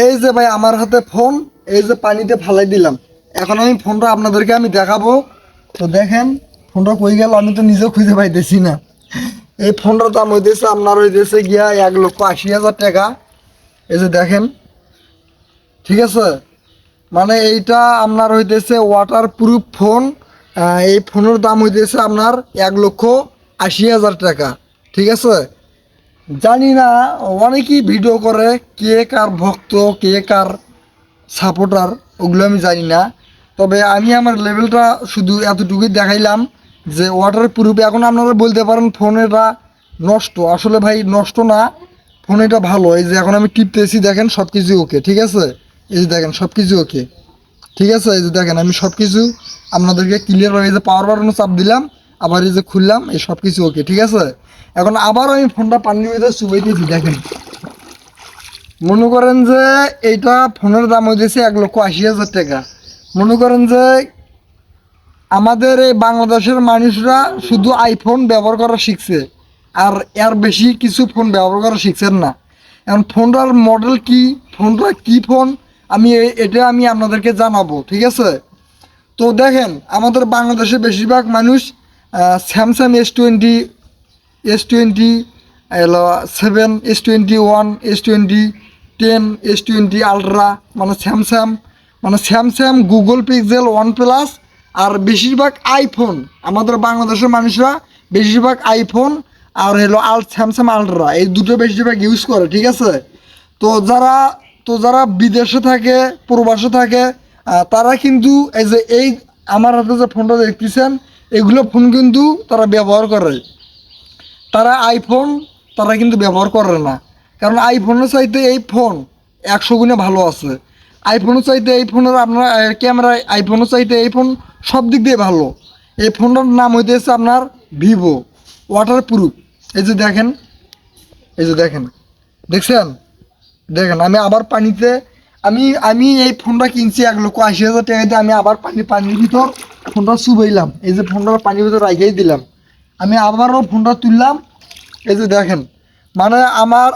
এই যে ভাই আমার হাতে ফোন, এই যে পানিতে ফালাই দিলাম। এখন আমি ফোনটা আপনাদেরকে আমি দেখাবো। তো দেখেন ফোনটা কই গেল, আমি তো নিজেও খুঁজে পাইতেছি না। এই ফোনটার দাম হইতেছে আপনার হইতেছে গিয়া 1,80,000 টাকা। এই যে দেখেন, ঠিক আছে। মানে এইটা আপনার হইতেছে ওয়াটার প্রুফ ফোন। এই ফোনের দাম হইতেছে আপনার 1,80,000 টাকা, ঠিক আছে। জানি না, অনেকেই ভিডিও করে, কে কার ভক্ত কে কার সাপোর্টার ওগুলো আমি জানি না। তবে আমি আমার লেভেলটা শুধু এতটুকুই দেখাইলাম যে ওয়াটার প্রুফ। এখন আপনারা বলতে পারেন ফোন এটা নষ্ট, আসলে ভাই নষ্ট না, ফোন এটা ভালো। এই যে এখন আমি টিপতেছি, দেখেন সব কিছু ওকে, ঠিক আছে। এই যে দেখেন সব কিছু ওকে, ঠিক আছে। এই যে দেখেন আমি সব কিছু আপনাদেরকে ক্লিয়ার হয়ে, এই যে পাওয়ার বাটনে চাপ দিলাম, আবার এই যে খুললাম, এই সব কিছু ওকে, ঠিক আছে। এখন আবার আমি ফোনটা পানির ভিতরে চুবাইতেছি, দেখেন। মনে করেন যে এইটা ফোনের দাম হইতেছে 1,80,000 টাকা। মনে করেন যে আমাদের এই বাংলাদেশের মানুষরা শুধু আইফোন ব্যবহার করা শিখছে, আর এর বেশি কিছু ফোন ব্যবহার করা শিখছেন না। এখন ফোনটার মডেল কি, ফোনটা কি ফোন, এটা আমি আপনাদেরকে জানাবো, ঠিক আছে। তো দেখেন আমাদের বাংলাদেশে বেশিরভাগ মানুষ স্যামসাং S20 এলো 7, S21, S20, 10, S20 আলট্রা, মানে স্যামসাং, গুগল পিক্সেল, OnePlus। আর বেশিরভাগ আইফোন, আমাদের বাংলাদেশের মানুষরা বেশিরভাগ আইফোন আর স্যামসাং আলট্রা, এই দুটো বেশিরভাগ ইউজ করে, ঠিক আছে। তো যারা বিদেশে থাকে, প্রবাসে থাকে, তারা কিন্তু এই আমার হাতে যে ফোনটা দেখতেছেন, এগুলো ফোন কিন্তু তারা ব্যবহার করে। তারা আইফোন তারা কিন্তু ব্যবহার করে না, কারণ আইফোনের চাইতে এই ফোন 100 গুণে ভালো আছে। আইফোনের চাইতে এই ফোনের আপনার ক্যামেরা, আইফোনের চাইতে এই ফোন সব দিক দিয়ে ভালো। এই ফোনটার নাম হইতেছে আপনার ভিভো ওয়াটার প্রুফ। এই যে দেখেন, এই যে দেখেন, দেখছেন, দেখেন আমি আবার পানিতে, আমি এই ফোনটা কিনছি 1,80,000 টাকা দিয়ে। আমি আবার পানির ভিতর ফোনটা চুবাইলাম, এই যে ফোনটা পানির ভিতর রাখিয়ে দিলাম। আমি আবারও ফোনটা তুললাম, এই যে দেখেন। মানে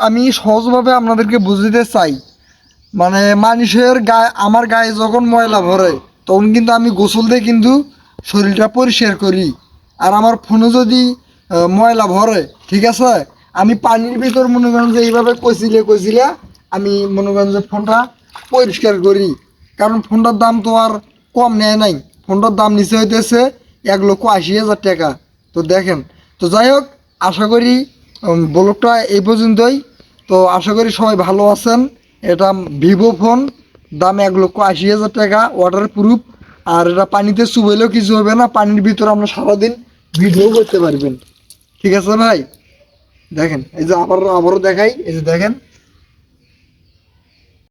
আমি সহজভাবে আপনাদেরকে বুঝতে চাই, মানে মানুষের গায়ে, আমার গায়ে যখন ময়লা ভরে তখন কিন্তু আমি গোসল দিয়ে কিন্তু শরীরটা পরিষ্কার করি। আর আমার ফোনে যদি ময়লা ভরে, ঠিক আছে, আমি পানির ভিতর মনে করেন যে এইভাবে কইছিলে আমি মনে করেন যে ফোনটা পরিষ্কার করি। কারণ ফোনটার দাম তো আর কম নেয় নাই, ফোনটার দাম নিচে হইতেছে 1,80,000 টাকা। তো দেখেন, তো যাই হোক, আশা করি ব্লগটা এই পর্যন্তই। তো আশা করি সবাই ভালো আছেন। এটা ভিভো ফোন, দাম 1,80,000 টাকা, ওয়াটার প্রুফ। আর এটা পানিতে চুবাইলেও কিছু হবে না, পানির ভিতরে আমরা সারাদিন ভিডিও করতে পারবেন, ঠিক আছে ভাই। দেখেন এই যে আবারও দেখাই, এই যে দেখেন।